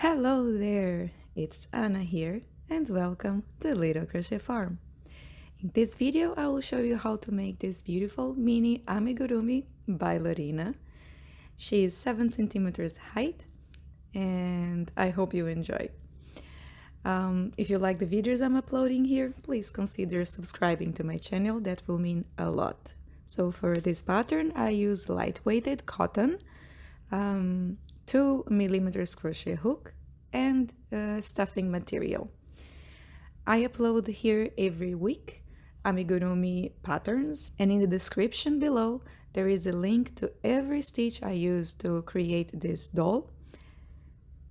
Hello there, it's Anna here and welcome to Little Crochet Farm. In this video I will show you how to make this beautiful mini amigurumi ballerina. She is 7 centimeters height and I hope you enjoy. If you like the videos I'm uploading here, please consider subscribing to my channel, that will mean a lot. So for this pattern I use lightweighted cotton, 2mm crochet hook and stuffing material. I upload here every week amigurumi patterns, and in the description below there is a link to every stitch I use to create this doll.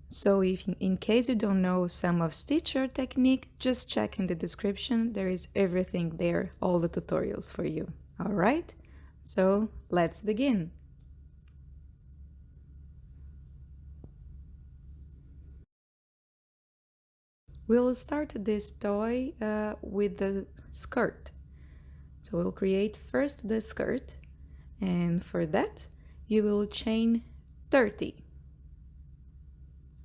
So if in case you don't know some of stitch or technique, just check in the description, there is everything there, all the tutorials for you. Alright, so let's begin. We'll start this toy with the skirt. So we'll create first the skirt, and for that you will chain 30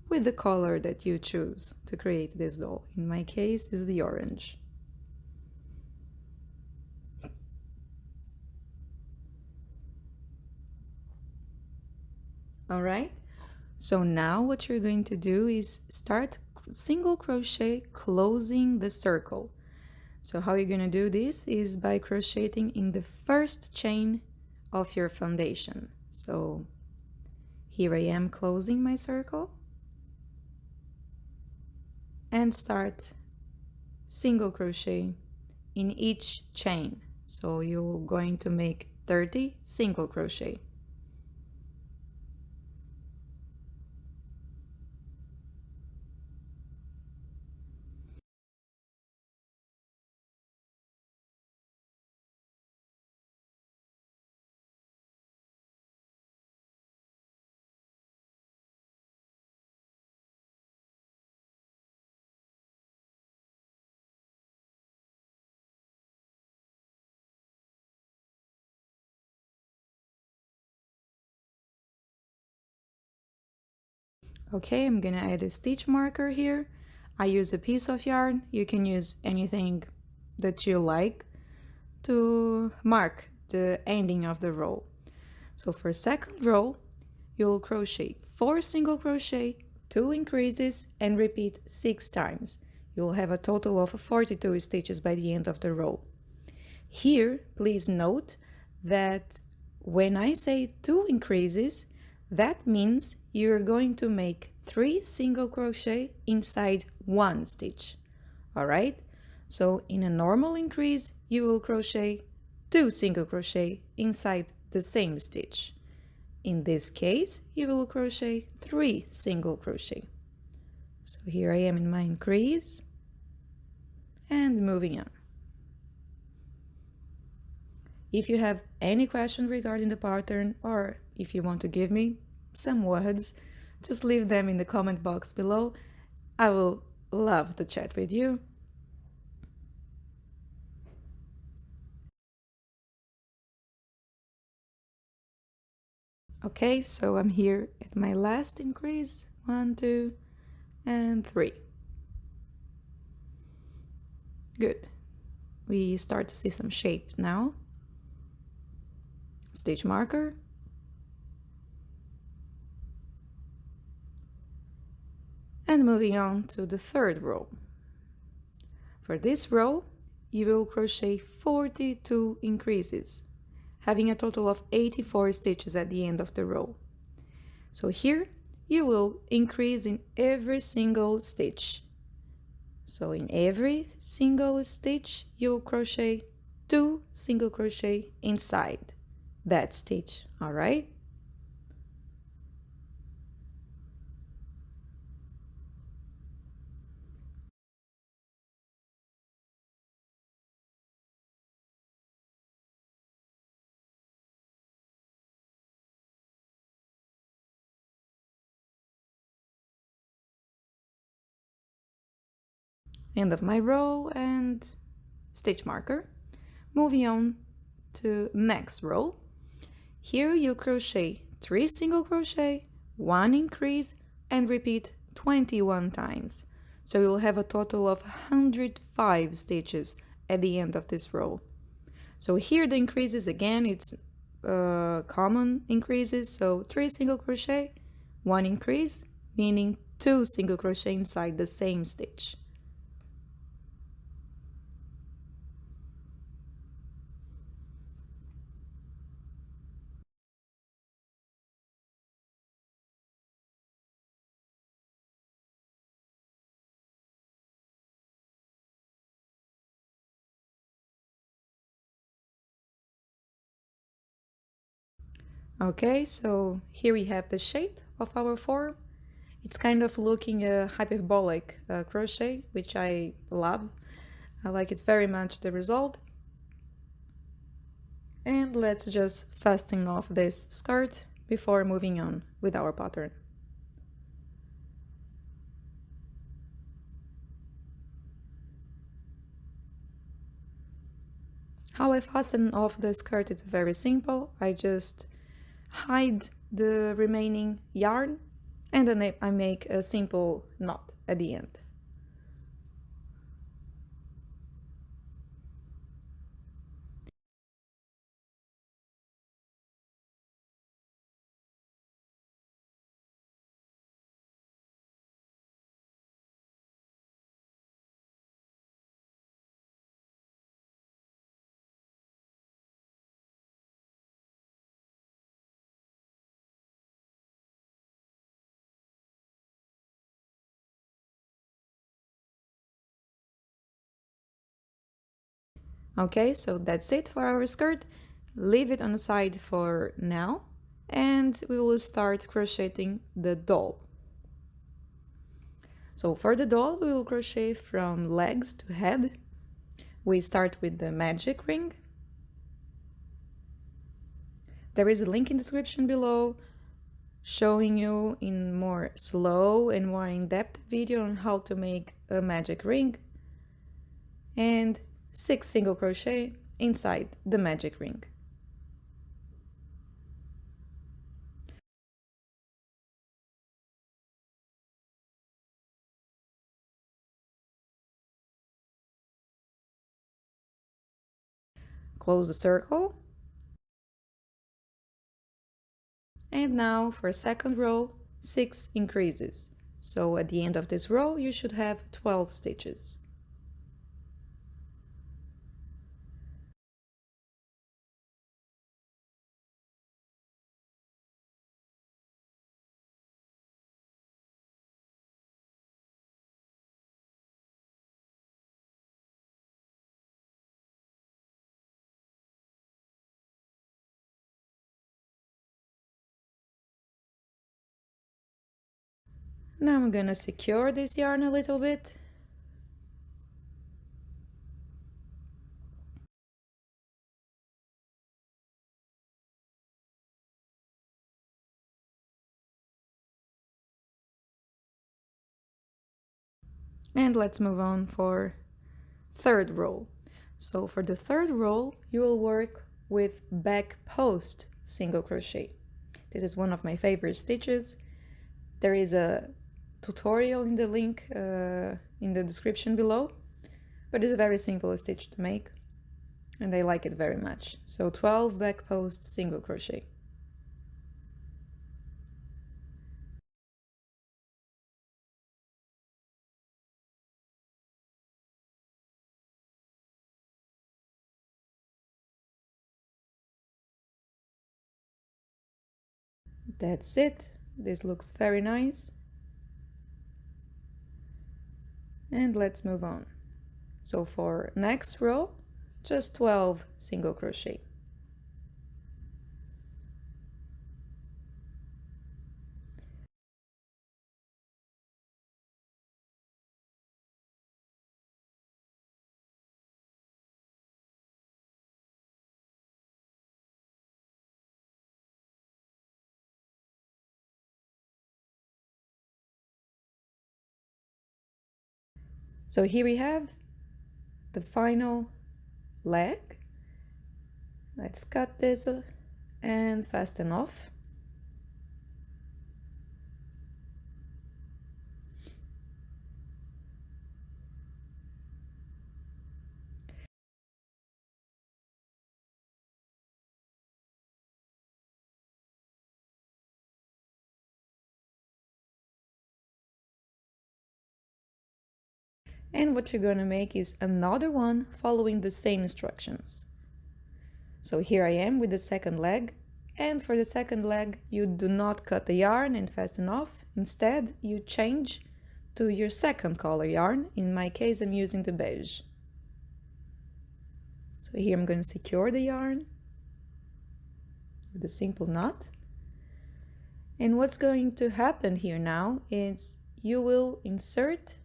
with the color that you choose to create this doll. In my case is the orange. Alright, so now what you're going to do is start single crochet closing the circle. So how you're going to do this is by crocheting in the first chain of your foundation. So here I am closing my circle and start single crochet in each chain. So you're going to make 30 single crochet. Okay, I'm gonna add a stitch marker here. I use a piece of yarn. You can use anything that you like to mark the ending of the row. So for second row, you'll crochet 4 single crochet, 2 increases, and repeat 6 times. You'll have a total of 42 stitches by the end of the row. Here, please note that when I say 2 increases, that means you're going to make 3 single crochet inside 1 stitch. Alright? So in a normal increase, you will crochet 2 single crochet inside the same stitch. In this case, you will crochet 3 single crochet. So here I am in my increase and moving on. If you have any question regarding the pattern, or if you want to give me some words, just leave them in the comment box below. I will love to chat with you. Okay, so I'm here at my last increase, 1, 2, and 3. Good. We start to see some shape now. Stitch marker. And moving on to the third row. For this row, you will crochet 42 increases, having a total of 84 stitches at the end of the row. So here, you will increase in every single stitch. So in every single stitch, you will crochet 2 single crochet inside that stitch, all right? End of my row and stitch marker. Moving on to next row. Here you crochet 3 single crochet, 1 increase, and repeat 21 times. So you'll have a total of 105 stitches at the end of this row. So here the increases again, it's common increases, so 3 single crochet, 1 increase, meaning 2 single crochet inside the same stitch. Okay, so here we have the shape of our form. It's kind of looking a hyperbolic crochet, which I love. I like it very much, the result. And let's just fasten off this skirt before moving on with our pattern. How I fasten off the skirt is very simple. I just hide the remaining yarn and then I make a simple knot at the end. Okay, so that's it for our skirt. Leave it on the side for now and we will start crocheting the doll. So for the doll, we will crochet from legs to head. We start with the magic ring. There is a link in the description below showing you in more slow and more in-depth video on how to make a magic ring, and 6 single crochet inside the magic ring. Close the circle. And now for second row, 6 increases. So at the end of this row, you should have 12 stitches. Now I'm gonna secure this yarn a little bit. And let's move on for third row. So for the third row, you will work with back post single crochet. This is one of my favorite stitches. There is a tutorial in the link in the description below, but it's a very simple stitch to make and I like it very much. So 12 back post single crochet. That's it. This looks very nice. And let's move on. So for next row, just 12 single crochet. So here we have the final leg. Let's cut this and fasten off. And what you're going to make is another one following the same instructions. So here I am with the second leg, and for the second leg you do not cut the yarn and fasten off. Instead you change to your second color yarn. In my case I'm using the beige. So here I'm going to secure the yarn with a simple knot. And what's going to happen here now is you will insert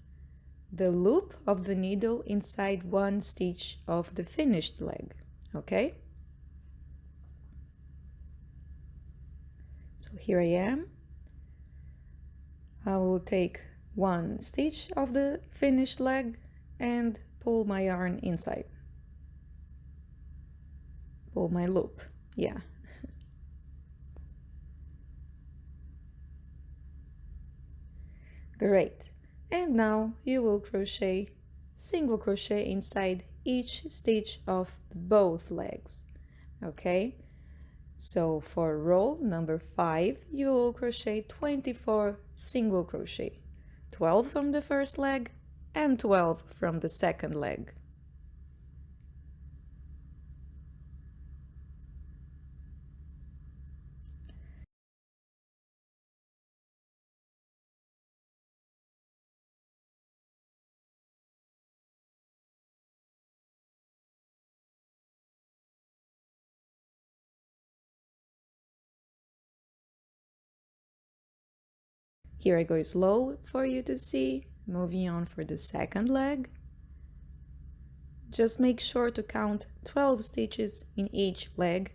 the loop of the needle inside one stitch of the finished leg, okay? So here I am. I will take one stitch of the finished leg and pull my yarn inside. Pull my loop, yeah. Great. And now you will crochet single crochet inside each stitch of both legs, okay? So for row number 5 you will crochet 24 single crochet, 12 from the first leg and 12 from the second leg. Here I go slow for you to see. Moving on for the second leg. Just make sure to count 12 stitches in each leg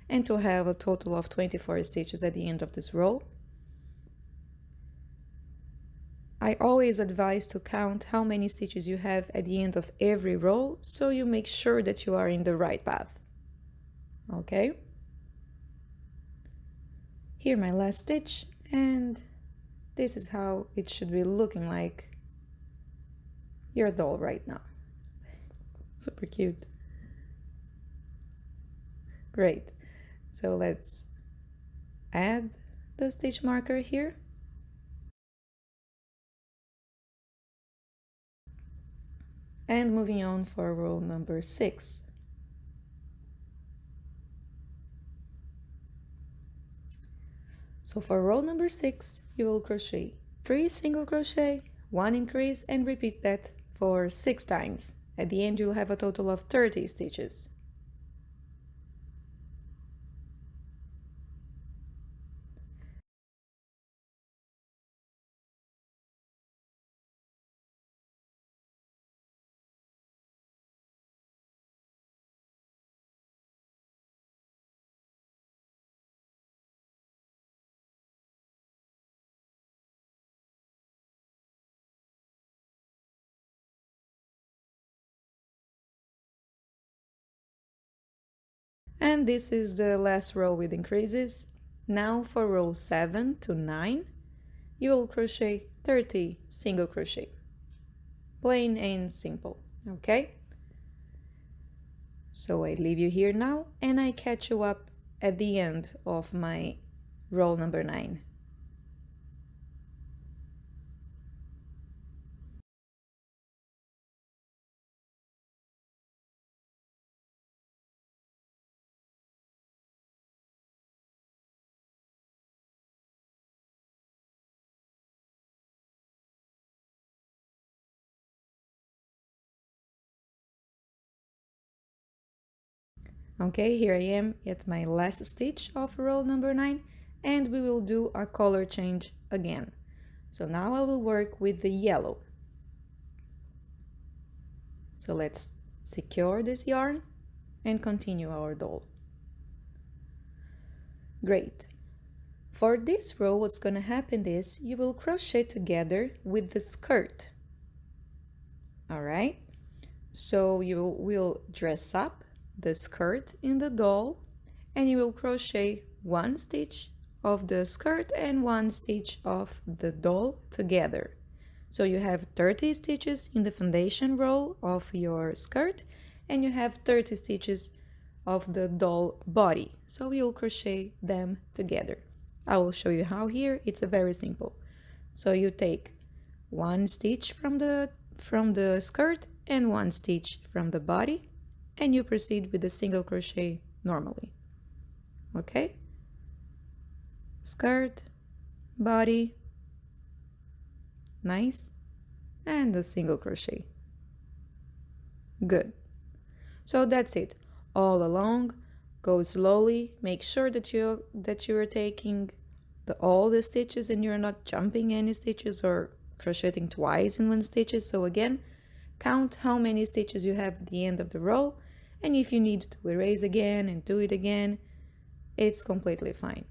and to have a total of 24 stitches at the end of this row. I always advise to count how many stitches you have at the end of every row so you make sure that you are in the right path. Okay? Here my last stitch, and this is how it should be looking like your doll right now. Super cute. Great. So let's add the stitch marker here. And moving on for row number 6. So for row number 6, you will crochet 3 single crochet, 1 increase, and repeat that for 6 times. At the end, you'll have a total of 30 stitches. And this is the last row with increases. Now for row 7 to 9, you will crochet 30 single crochet. Plain and simple, okay? So I leave you here now and I catch you up at the end of my row number 9. Okay, here I am at my last stitch of row number 9, and we will do a color change again. So now I will work with the yellow. So let's secure this yarn and continue our doll. Great. For this row, what's going to happen is you will crochet together with the skirt. All right, so you will dress up the skirt in the doll and you will crochet 1 stitch of the skirt and 1 stitch of the doll together. So you have 30 stitches in the foundation row of your skirt and you have 30 stitches of the doll body. So you'll crochet them together. I will show you how here. It's very simple. So you take 1 stitch from the from the skirt and 1 stitch from the body, and you proceed with the single crochet normally. Okay? Skirt, body, nice, and a single crochet. Good. So that's it. All along, go slowly, make sure that you're taking all the stitches and you're not jumping any stitches or crocheting twice in one stitches. So again, count how many stitches you have at the end of the row, and if you need to erase again and do it again, it's completely fine.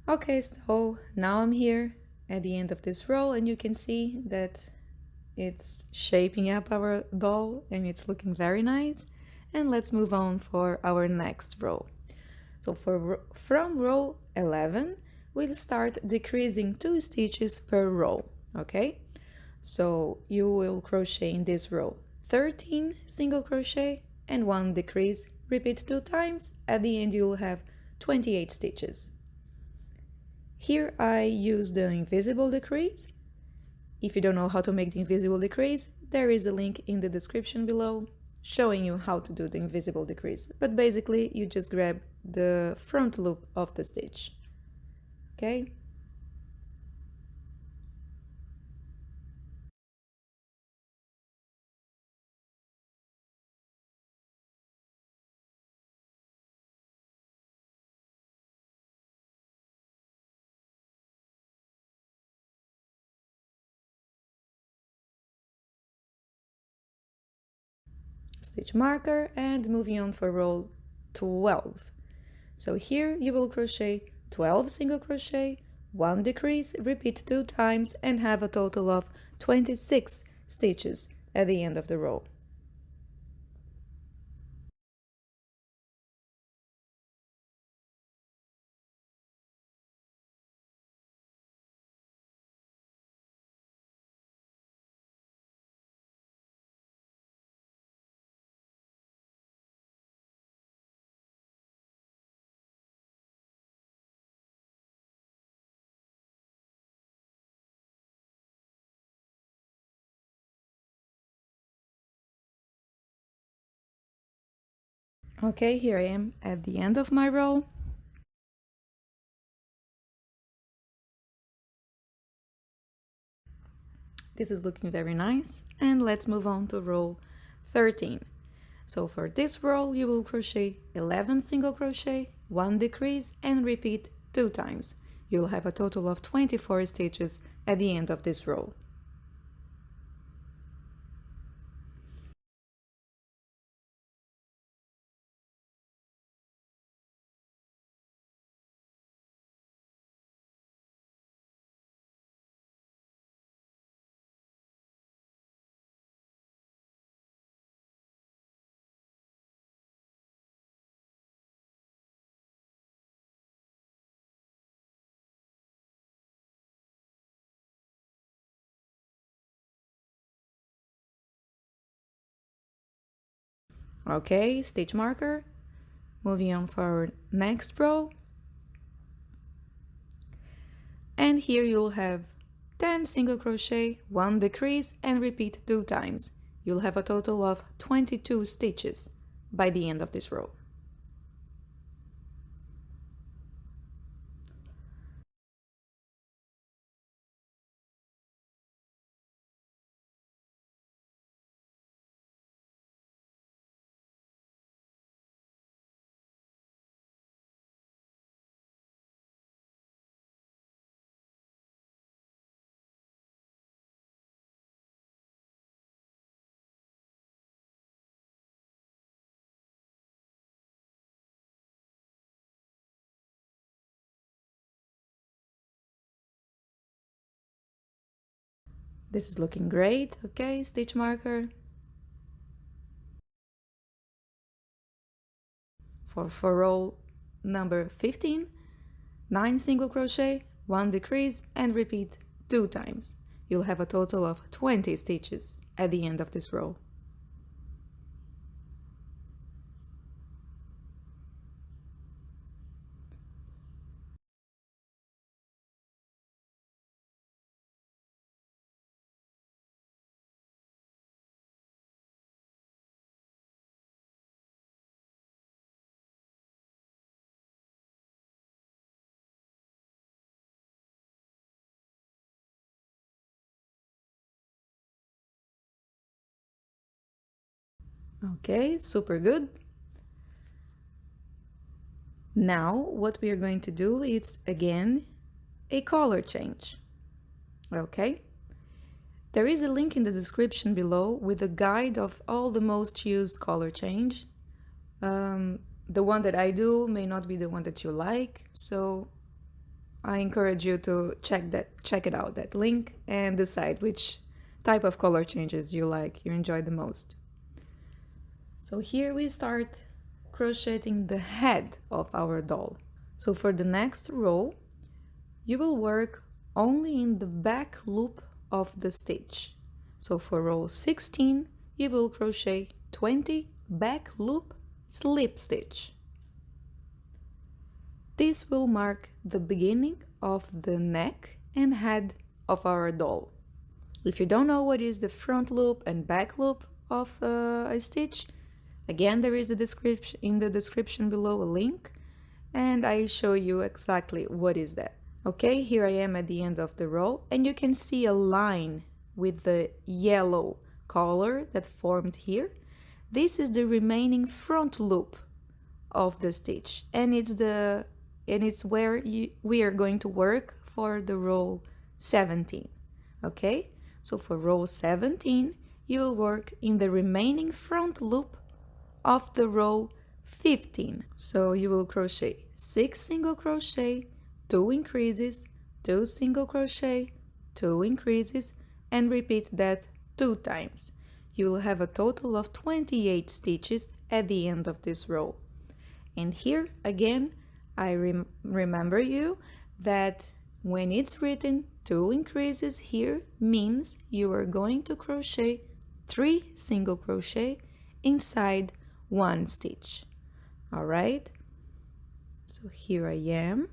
Okay, so now I'm here at the end of this row, and you can see that it's shaping up our doll and it's looking very nice. And let's move on for our next row. So from row 11, we'll start decreasing 2 stitches per row, okay? So you will crochet in this row 13 single crochet and 1 decrease, repeat 2 times, at the end you'll have 28 stitches. Here I use the invisible decrease. If you don't know how to make the invisible decrease, there is a link in the description below showing you how to do the invisible decrease. But basically you just grab the front loop of the stitch. Okay? Stitch marker, and moving on for row 12. So here you will crochet 12 single crochet, 1 decrease, repeat 2 times, and have a total of 26 stitches at the end of the row. Okay, here I am at the end of my row. This is looking very nice, and let's move on to row 13. So for this row you will crochet 11 single crochet, 1 decrease, and repeat 2 times. You'll have a total of 24 stitches at the end of this row. Okay, stitch marker. Moving on for our next row. And here you'll have 10 single crochet, 1 decrease, and repeat 2 times. You'll have a total of 22 stitches by the end of this row. This is looking great. Okay, stitch marker. For row number 15, 9 single crochet, 1 decrease, and repeat 2 times. you'll have a total of 20 stitches at the end of this row. Okay, super good. Now what we are going to do is again a color change. Okay, there is a link in the description below with a guide of all the most used color change. The one that I do may not be the one that you like, so I encourage you to check it out, that link, and decide which type of color changes you like, you enjoy the most. So here we start crocheting the head of our doll. So for the next row, you will work only in the back loop of the stitch. So for row 16, you will crochet 20 back loop slip stitch. This will mark the beginning of the neck and head of our doll. If you don't know what is the front loop and back loop of a stitch, again there is in the description below a link, and I show you exactly what is that. Okay, here I am at the end of the row, and you can see a line with the yellow color that formed here. This is the remaining front loop of the stitch, and it's where we are going to work for the row 17. Okay, so for row 17 you will work in the remaining front loop of the row 15. So you will crochet 6 single crochet, 2 increases, 2 single crochet, 2 increases, and repeat that 2 times. You will have a total of 28 stitches at the end of this row. And here again I remember you that when it's written 2 increases here means you are going to crochet 3 single crochet inside 1 stitch. All right, so here I am.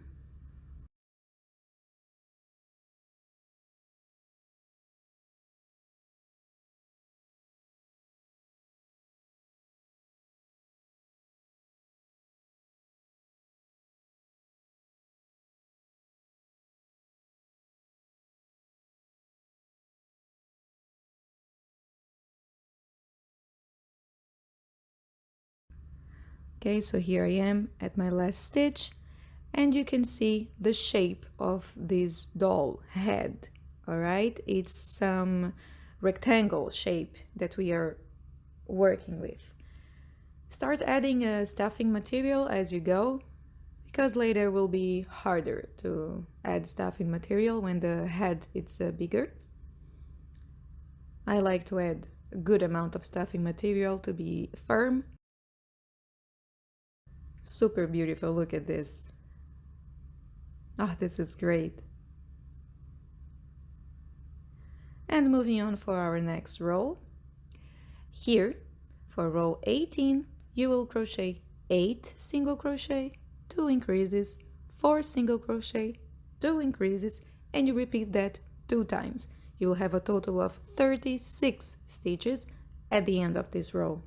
Okay, so here I am at my last stitch, and you can see the shape of this doll head. All right, it's some rectangle shape that we are working with. Start adding a stuffing material as you go, because later will be harder to add stuffing material when the head is bigger. I like to add a good amount of stuffing material to be firm. Super beautiful, look at this. Ah, this is great. And moving on for our next row. Here, for row 18, you will crochet 8 single crochet, 2 increases, 4 single crochet, 2 increases, and you repeat that 2 times. You will have a total of 36 stitches at the end of this row.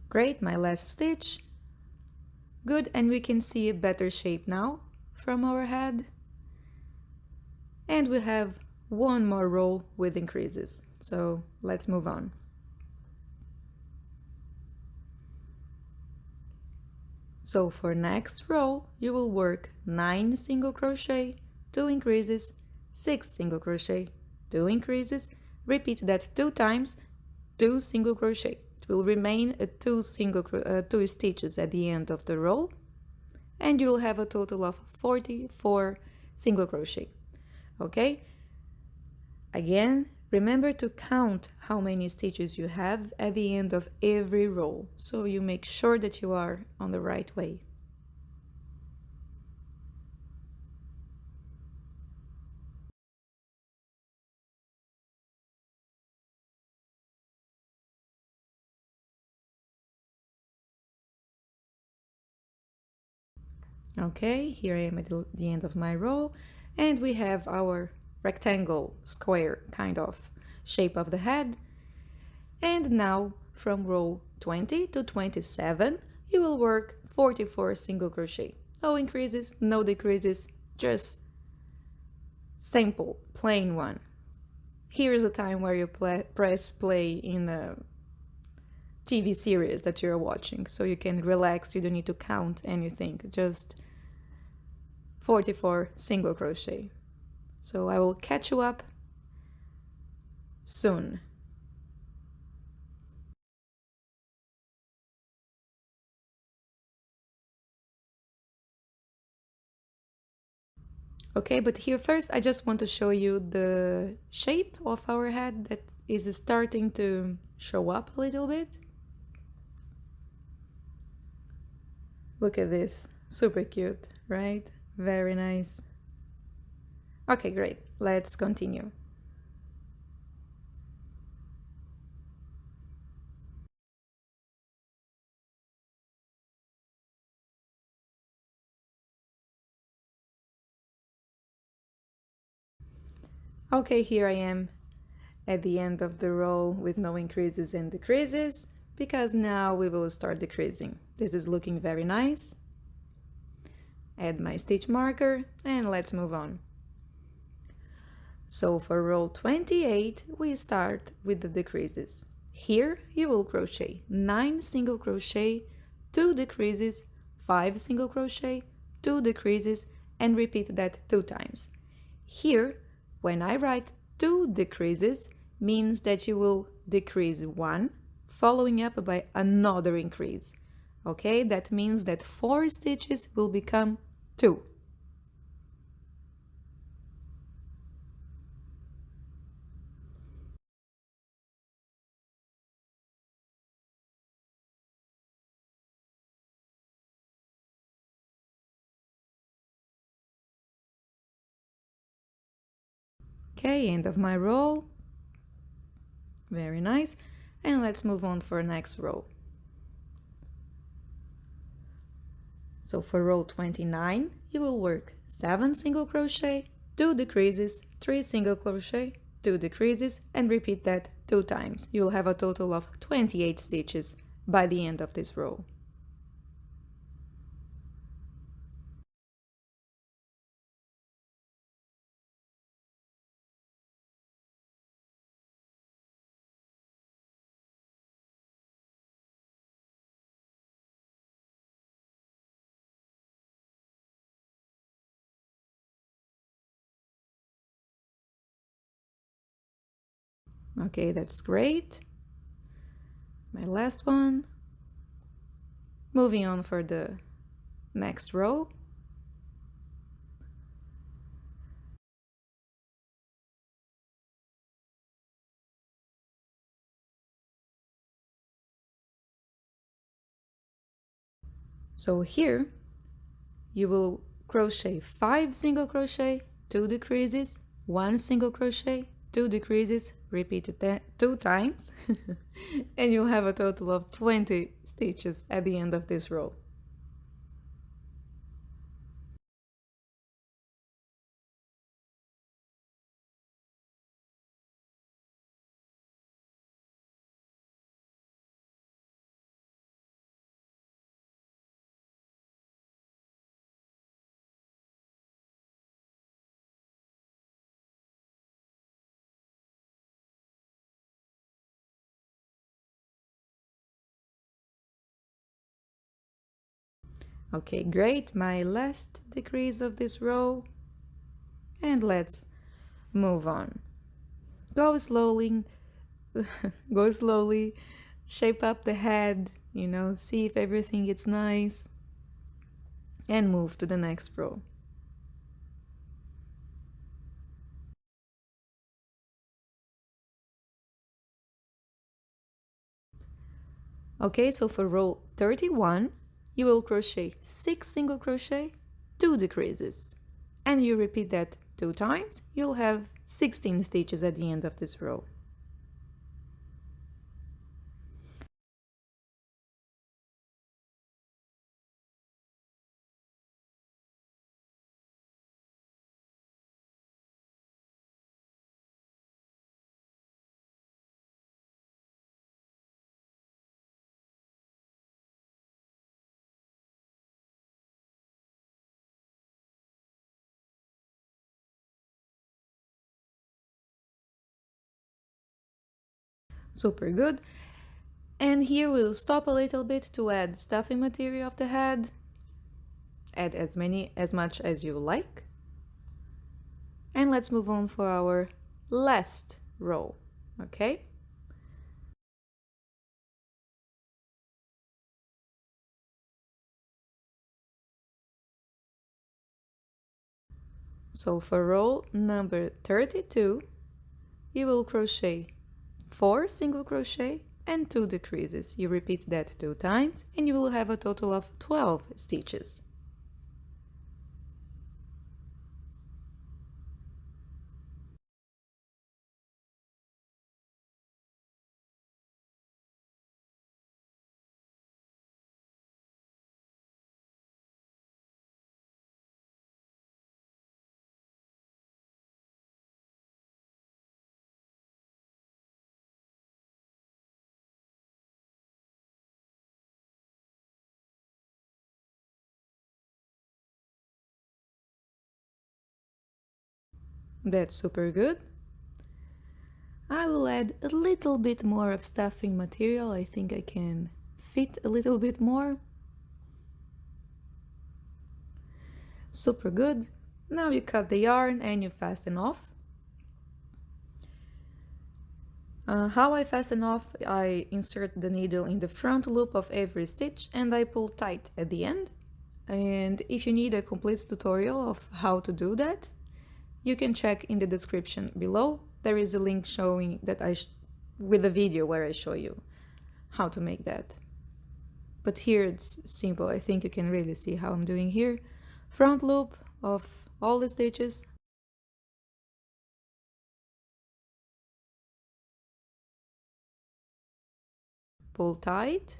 Great, my last stitch. Good, and we can see a better shape now from our head. And we have one more row with increases, so let's move on. So for next row, you will work 9 single crochet, 2 increases, 6 single crochet, 2 increases, repeat that 2 times, 2 single crochet. It will remain a 2 stitches at the end of the row, and you will have a total of 44 single crochet. Okay? Again, remember to count how many stitches you have at the end of every row, so you make sure that you are on the right way. Okay, here I am at the end of my row, and we have our rectangle, square kind of shape of the head. And now from row 20 to 27, you will work 44 single crochet. No increases, no decreases, just simple, plain one. Here is a time where you press play in a TV series that you're watching, so you can relax, you don't need to count anything, just 44 single crochet. So I will catch you up soon. Okay, but here first I just want to show you the shape of our head that is starting to show up a little bit. Look at this, super cute, right? Very nice. Okay, great, let's continue. Okay, here I am at the end of the row with no increases and decreases, because now we will start decreasing. This is looking very nice. Add my stitch marker and let's move on. So for row 28, we start with the decreases. Here you will crochet 9 single crochet, 2 decreases, 5 single crochet, 2 decreases, and repeat that 2 times. Here, when I write 2 decreases, means that you will decrease 1, following up by another increase. Okay, that means that 4 stitches will become 2. Okay, end of my row. Very nice. And let's move on for next row. So for row 29, you will work 7 single crochet, 2 decreases, 3 single crochet, 2 decreases, and repeat that 2 times. You'll have a total of 28 stitches by the end of this row. Okay, that's great. My last one. Moving on for the next row. So here you will crochet 5 single crochet, 2 decreases, 1 single crochet, 2 decreases, repeat it 2 times, and you'll have a total of 20 stitches at the end of this row. Okay, great. My last decrease of this row. And let's move on. Go slowly, go slowly, shape up the head, see if everything is nice, and move to the next row. Okay, so for row 31, you will crochet 6 single crochet, 2 decreases, and you repeat that 2 times. You'll have 16 stitches at the end of this row. Super good. And here we'll stop a little bit to add stuffing material of the head. Add as much as you like. And let's move on for our last row, okay? So for row number 32, you will crochet 4 single crochet and 2 decreases. You repeat that 2 times and you will have a total of 12 stitches. That's super good. I will add a little bit more of stuffing material. I think I can fit a little bit more. Super good. Now you cut the yarn and you fasten off. How I fasten off, I insert the needle in the front loop of every stitch and I pull tight at the end. And if you need a complete tutorial of how to do that, you can check in the description below. There is a link showing that with a video where I show you how to make that. But here it's simple. I think you can really see how I'm doing here. Front loop of all the stitches. Pull tight.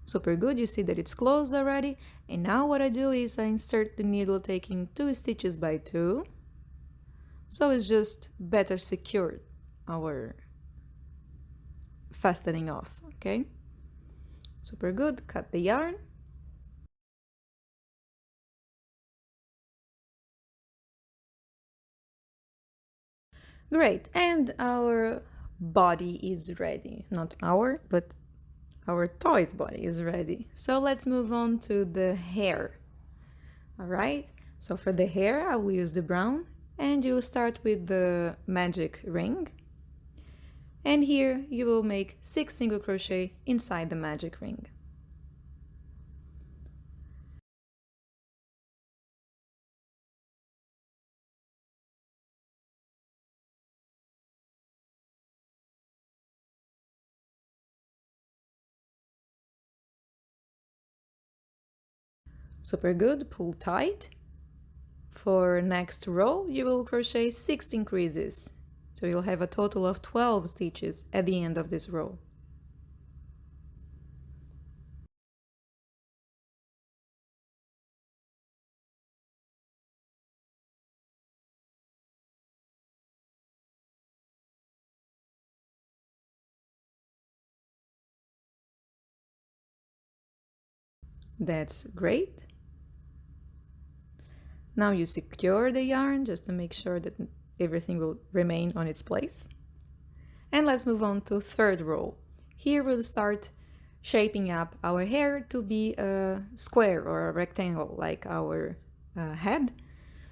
Super good, you see that it's closed already. And now what I do is I insert the needle taking 2 stitches by 2. So it's just better secured our fastening off, okay? Super good, cut the yarn. Great, and our body is ready. Not our, but our toy's body is ready. So let's move on to the hair. All right, so for the hair, I will use the brown and you'll start with the magic ring. And here you will make 6 single crochet inside the magic ring. Super good, pull tight. For next row, you will crochet 6 increases. So you'll have a total of 12 stitches at the end of this row. That's great. Now you secure the yarn just to make sure that everything will remain on its place. And let's move on to third row. Here we'll start shaping up our hair to be a square or a rectangle like our head.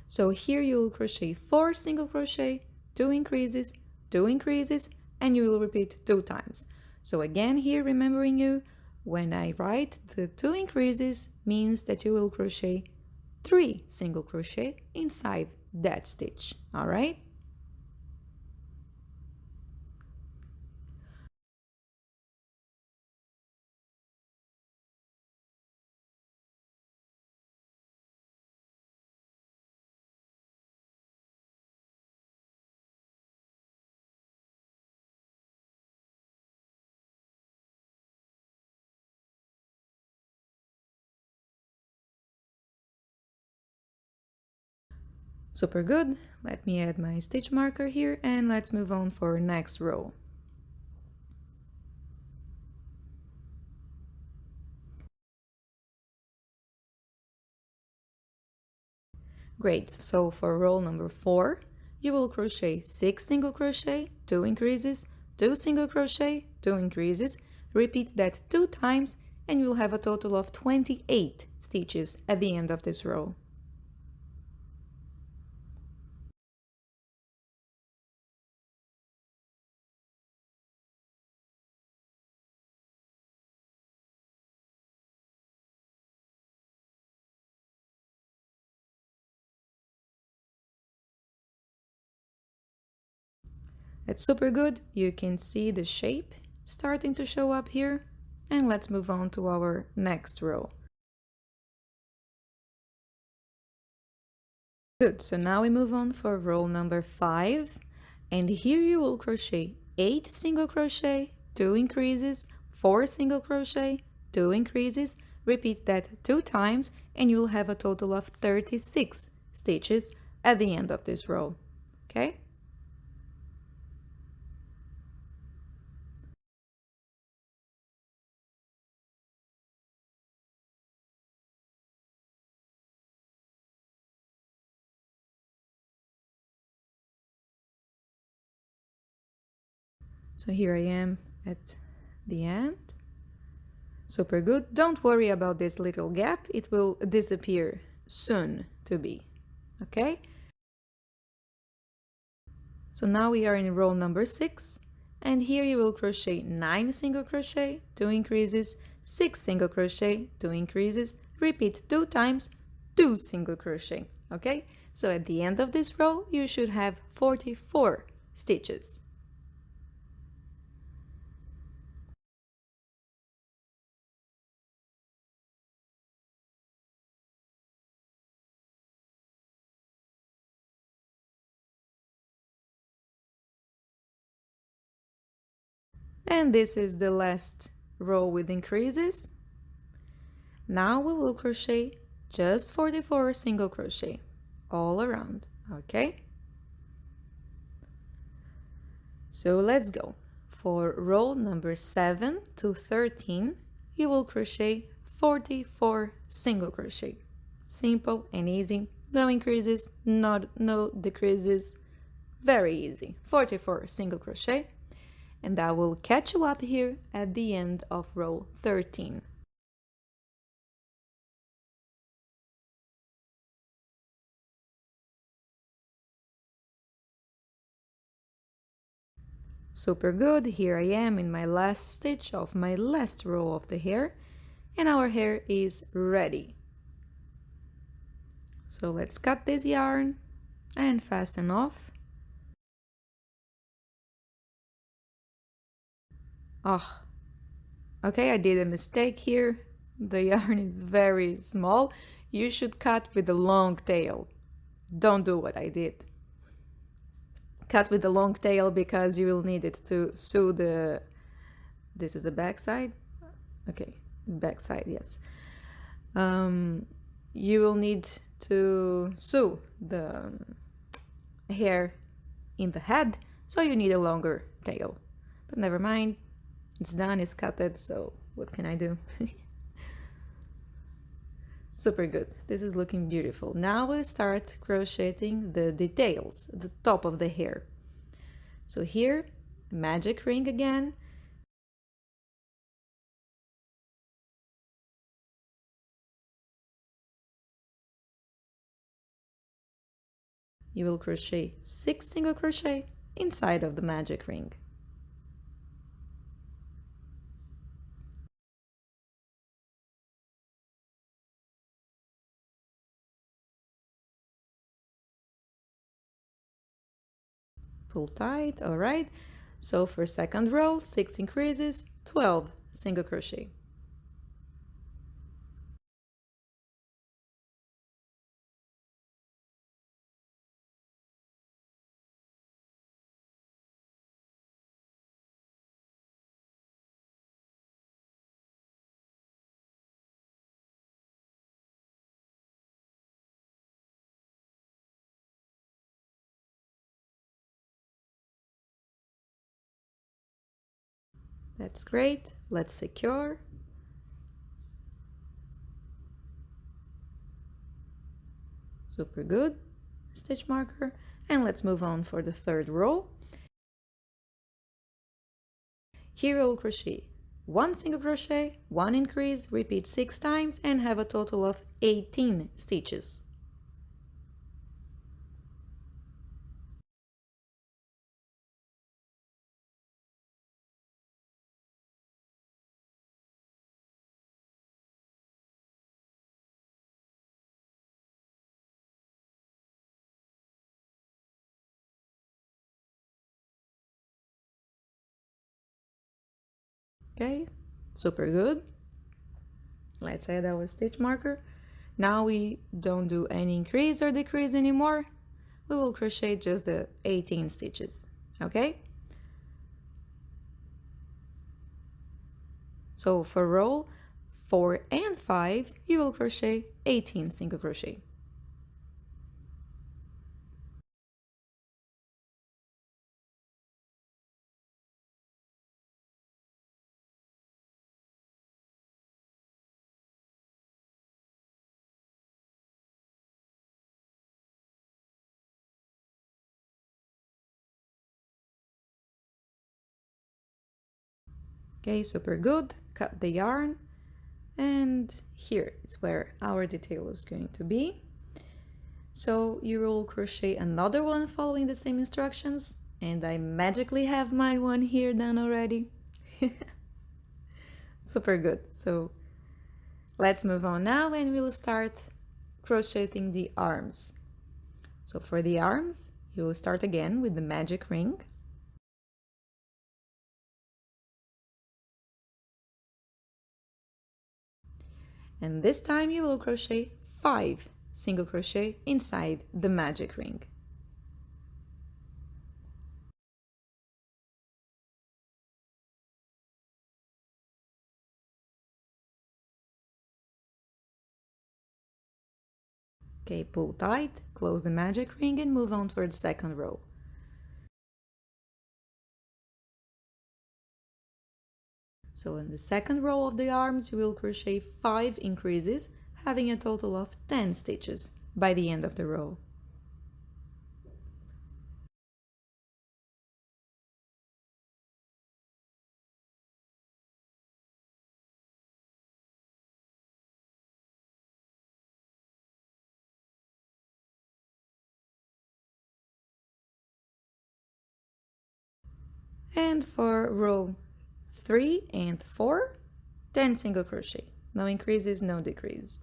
So here you will crochet 4 single crochet, 2 increases, 2 increases, and you will repeat 2 times. So again here remembering you, when I write the 2 increases means that you will crochet 3 single crochet inside that stitch, all right? Super good. Let me add my stitch marker here and let's move on for next row. Great, so for row number 4, you will crochet 6 single crochet, 2 increases, 2 single crochet, 2 increases, repeat that 2 times and you'll have a total of 28 stitches at the end of this row. That's super good. You can see the shape starting to show up here. And let's move on to our next row. Good, so now we move on for row number 5. And here you will crochet 8 single crochet, 2 increases, 4 single crochet, 2 increases. Repeat that 2 times and you'll have a total of 36 stitches at the end of this row. Okay? So here I am at the end. Super good. Don't worry about this little gap. It will disappear soon to be. Okay? So now we are in row number 6. And here you will crochet 9 single crochet, 2 increases, 6 single crochet, 2 increases, repeat 2 times, 2 single crochet. Okay? So at the end of this row, you should have 44 stitches. And this is the last row with increases. Now we will crochet just 44 single crochet all around, okay? So let's go. For row number 7 to 13, you will crochet 44 single crochet. Simple and easy, no increases, no decreases, very easy. 44 single crochet. And I will catch you up here at the end of row 13. Super good, here I am in my last stitch of my last row of the hair, and our hair is ready. So let's cut this yarn and fasten off. Oh, okay, I did a mistake here. The yarn is very small. You should cut with a long tail. Don't do what I did. Cut with the long tail because you will need it to sew the... This is the back side? Okay, back side, yes. You will need to sew the hair in the head, so you need a longer tail. But never mind. It's done, it's cutted, so what can I do? Super good. This is looking beautiful. Now we'll start crocheting the details, the top of the hair. So here, magic ring again. you will crochet 6 single crochet inside of the magic ring. Pull tight. All right, so for second row, 6 increases, 12 single crochet. That's great. Let's secure. Super good. Stitch marker. And let's move on for the third row. Here we'll crochet 1 single crochet, 1 increase, repeat 6 times and have a total of 18 stitches. Okay, super good. Let's add our stitch marker. Now we don't do any increase or decrease anymore. We will crochet just the 18 stitches, okay? So for row 4 and 5, you will crochet 18 single crochet. Okay, super good. Cut the yarn, and here is where our detail is going to be. So you will crochet another one following the same instructions, and I magically have my one here done already. Super good. So let's move on now and we'll start crocheting the arms. So for the arms, you will start again with the magic ring. And this time you will crochet 5 single crochet inside the magic ring. Okay, pull tight, close the magic ring and move on for the second row. So in the second row of the arms, you will crochet 5 increases, having a total of 10 stitches by the end of the row. And for row 3 and 4, 10 single crochet. No increases, no decrease.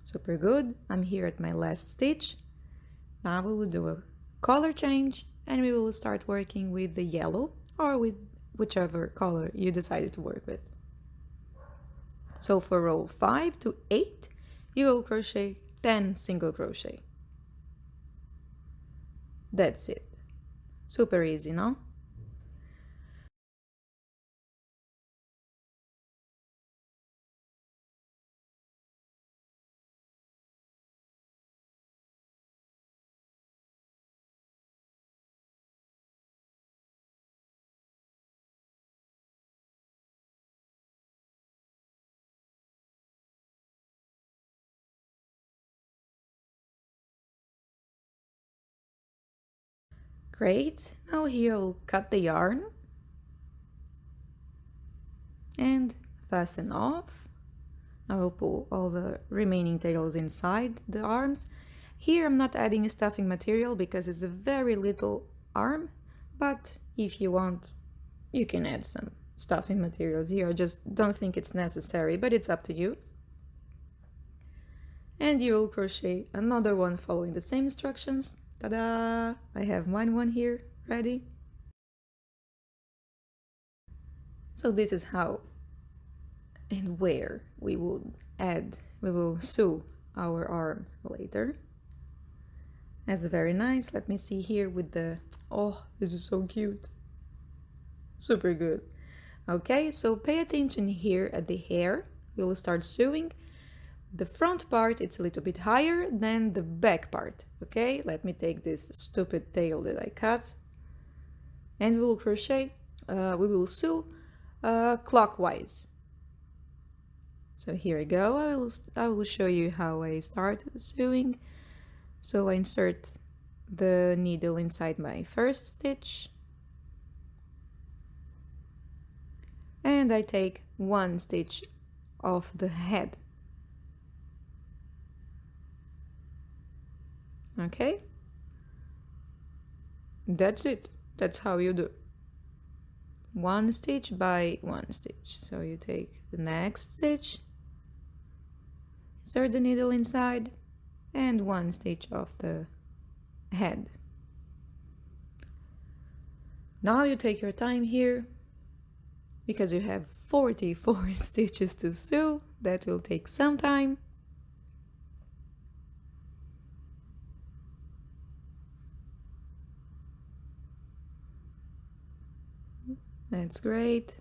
Super good. I'm here at my last stitch. Now we will do a color change and we will start working with the yellow or with whichever color you decided to work with. So for row 5 to 8, you will crochet 10 single crochet. That's it. Super easy, no? Great. Now here I'll cut the yarn and fasten off. I will pull all the remaining tails inside the arms. Here I'm not adding a stuffing material because it's a very little arm, but if you want, you can add some stuffing materials here. I just don't think it's necessary, but it's up to you. And you will crochet another one following the same instructions. Ta-da! I have one here ready. So this is how and where we will sew our arm later. That's very nice. Let me see here with the, oh, this is so cute. Super good. Okay, so pay attention here at the hair. We will start sewing. The front part, it's a little bit higher than the back part. Okay, let me take this stupid tail that I cut and we will crochet, we will sew clockwise. So here I go. I will show you how I start sewing. So I insert the needle inside my first stitch and I take one stitch off the head. Okay, that's it. That's how you do. One stitch by one stitch. So you take the next stitch, insert the needle inside, and one stitch off the head. Now you take your time here because you have 44 stitches to sew. That will take some time. That's great.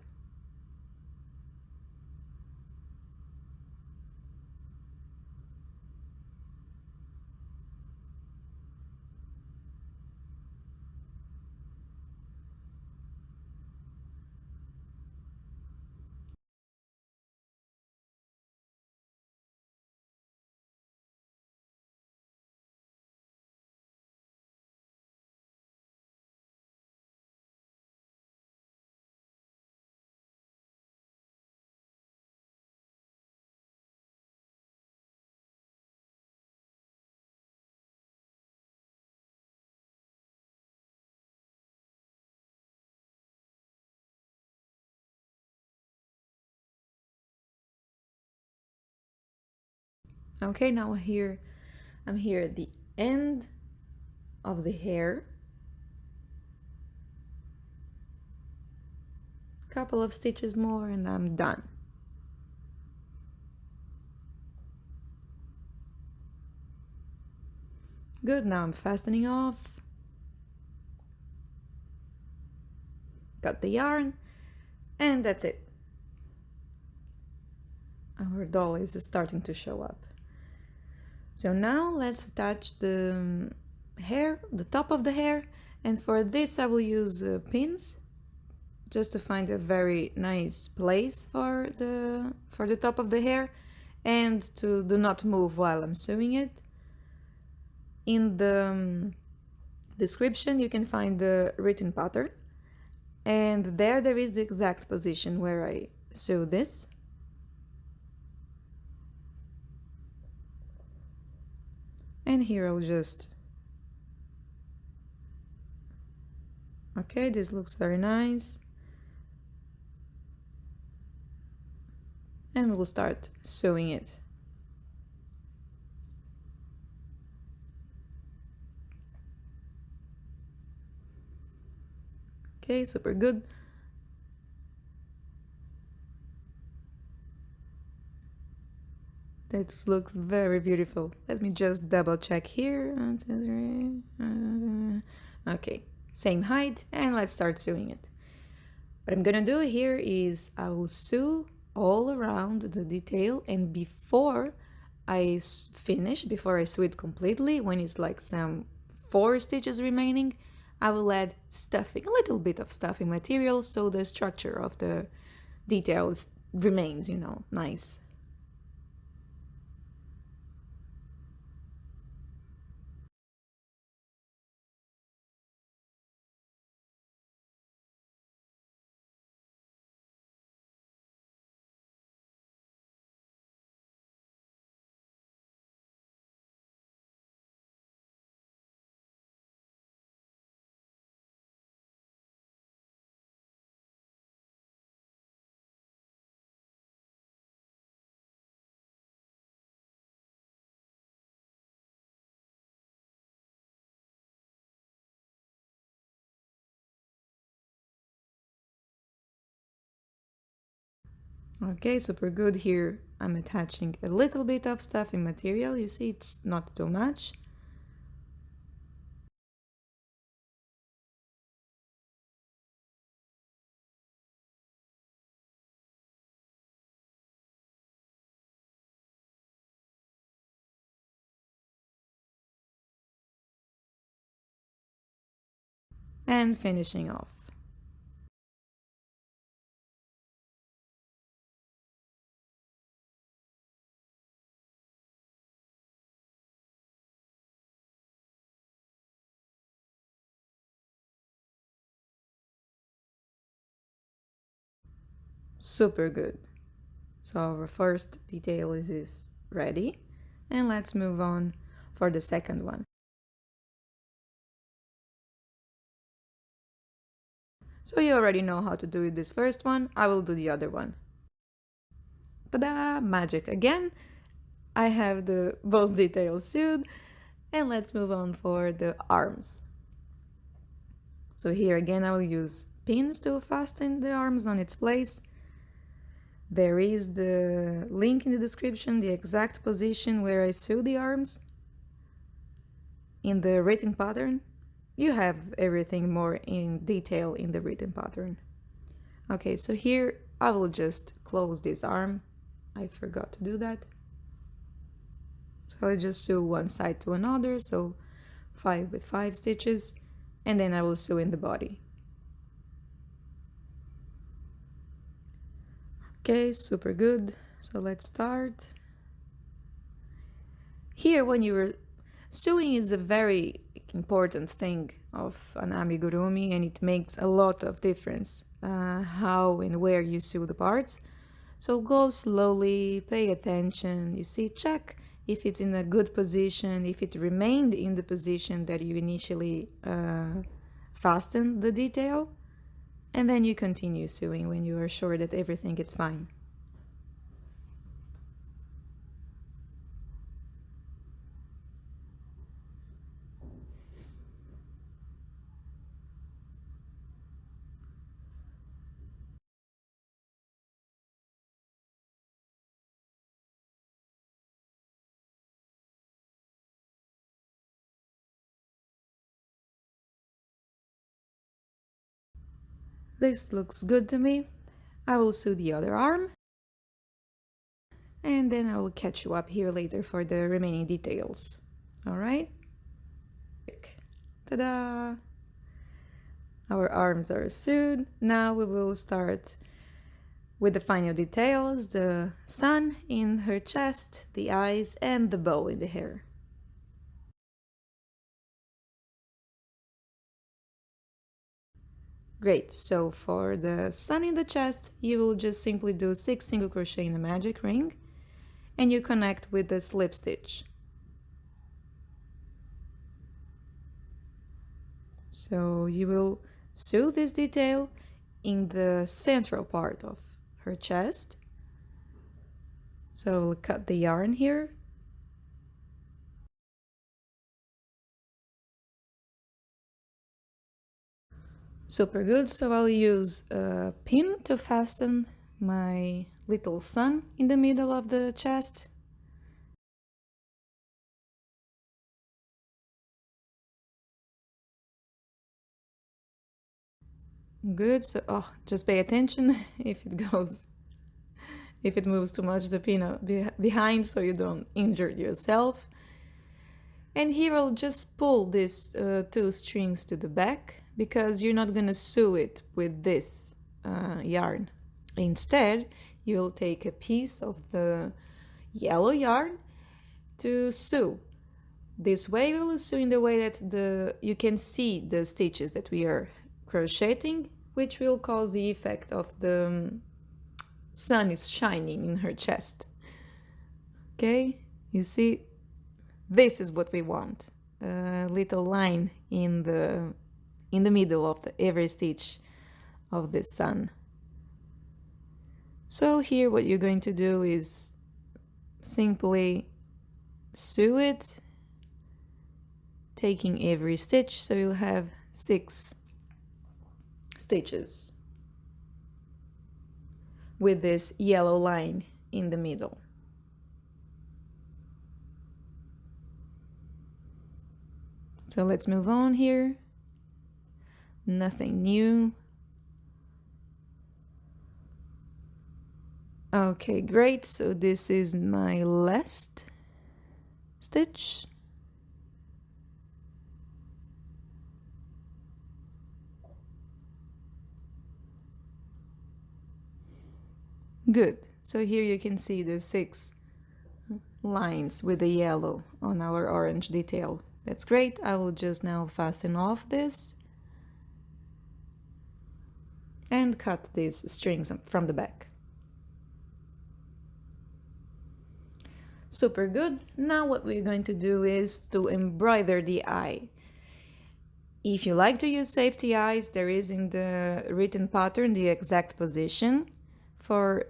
Okay, now I'm here at the end of the hair. Couple of stitches more and I'm done. Good, now I'm fastening off. Cut the yarn and that's it. Our doll is starting to show up. So now let's attach the hair, the top of the hair, and for this I will use pins just to find a very nice place for the top of the hair and to do not move while I'm sewing it. In the description you can find the written pattern and there is the exact position where I sew this. And here I'll just, okay, this looks very nice. And we'll start sewing it. Okay, super good. That looks very beautiful. Let me just double check here. 1, 2, 3. Okay, same height, and let's start sewing it. What I'm gonna do here is I will sew all around the detail, and before I finish, before I sew it completely, when it's like some 4 stitches remaining, I will add stuffing, a little bit of stuffing material, so the structure of the details remains, you know, nice. Okay, super good. Here I'm attaching a little bit of stuffing material. You see, it's not too much. And finishing off. Super good. So our first detail is ready, and let's move on for the second one. So you already know how to do this first one, I will do the other one. Ta-da! Magic again! I have the both details sewed, and let's move on for the arms. So here again I will use pins to fasten the arms on its place. There is the link in the description, the exact position where I sew the arms. In the written pattern, you have everything more in detail in the written pattern. Okay, so here I will just close this arm. I forgot to do that. So I just sew one side to another, so 5 with 5 stitches, and then I will sew in the body. Okay, super good. So let's start. Here, when you're sewing is a very important thing of an amigurumi, and it makes a lot of difference how and where you sew the parts. So go slowly, pay attention, you see, check if it's in a good position, if it remained in the position that you initially fastened the detail, and then you continue sewing when you are sure that everything is fine. This looks good to me. I will sew the other arm, and then I will catch you up here later for the remaining details. All right? Ta-da! Our arms are sewed. Now we will start with the final details, the sun in her chest, the eyes, and the bow in the hair. Great, so for the sun in the chest, you will just simply do 6 single crochet in a magic ring, and you connect with the slip stitch. So you will sew this detail in the central part of her chest. So we'll cut the yarn here. Super good, so I'll use a pin to fasten my little sun in the middle of the chest. Good, so just pay attention if it moves too much, the pin behind, so you don't injure yourself. And here I'll just pull these 2 strings to the back, because you're not gonna sew it with this yarn. Instead, you'll take a piece of the yellow yarn to sew. This way we will sew in the way that you can see the stitches that we are crocheting, which will cause the effect of the sun is shining in her chest. Okay, you see, this is what we want. A little line in the middle of every stitch of the sun. So here what you're going to do is simply sew it, taking every stitch, so you'll have 6 stitches. with this yellow line in the middle. So let's move on here. Nothing new. Okay, great. So this is my last stitch. Good. So here you can see the 6 lines with the yellow on our orange detail. That's great. I will just now fasten off this and cut these strings from the back. Super good. Now what we're going to do is to embroider the eye. If you like to use safety eyes, there is in the written pattern the exact position for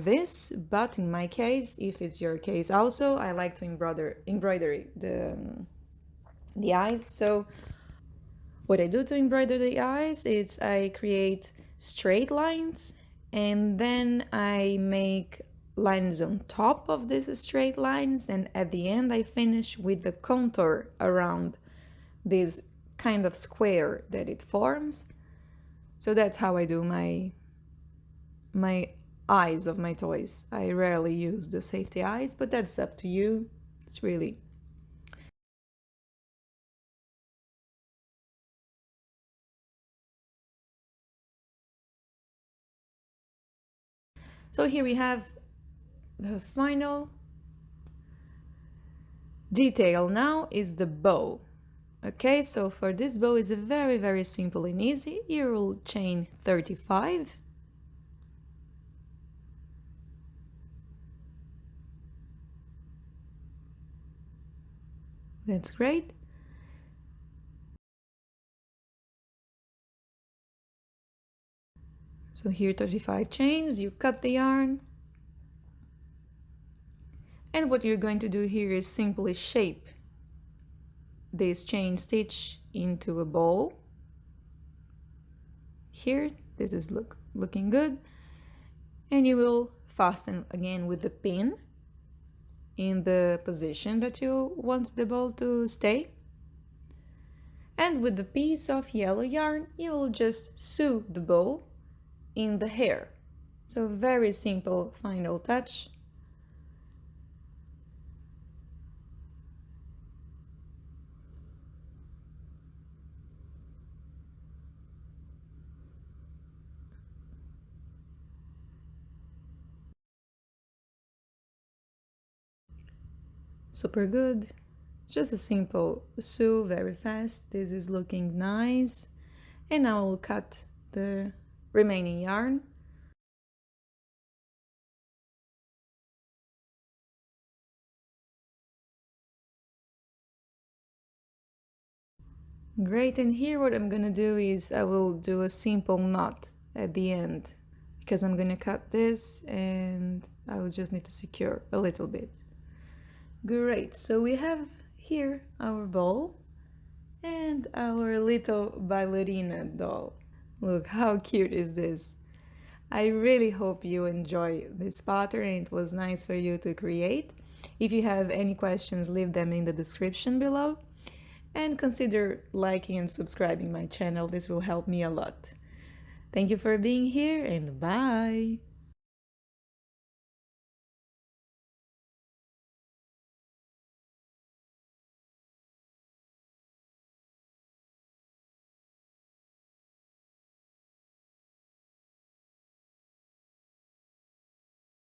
this, but in my case, if it's your case also, I like to embroider the eyes. So what I do to embroider the eyes is I create straight lines and then I make lines on top of these straight lines, and at the end I finish with the contour around this kind of square that it forms. So that's how I do my eyes of my toys. I rarely use the safety eyes, but that's up to you. It's really... So here we have the final detail. Now is the bow. Okay, so for this bow is very, very simple and easy. You will chain 35. That's great. So here 35 chains, you cut the yarn. And what you're going to do here is simply shape this chain stitch into a bowl. Here, this is looking good. And you will fasten again with the pin in the position that you want the bowl to stay. And with the piece of yellow yarn, you will just sew the bow in the hair. So very simple final touch. Super good. Just a simple sew, very fast. This is looking nice. And now I'll cut the remaining yarn. Great, and here what I'm gonna do is I will do a simple knot at the end because I'm gonna cut this and I will just need to secure a little bit. Great, so we have here our ball and our little ballerina doll. Look, how cute is this? I really hope you enjoy this pattern. It was nice for you to create. If you have any questions, leave them in the description below. And consider liking and subscribing my channel. This will help me a lot. Thank you for being here and bye!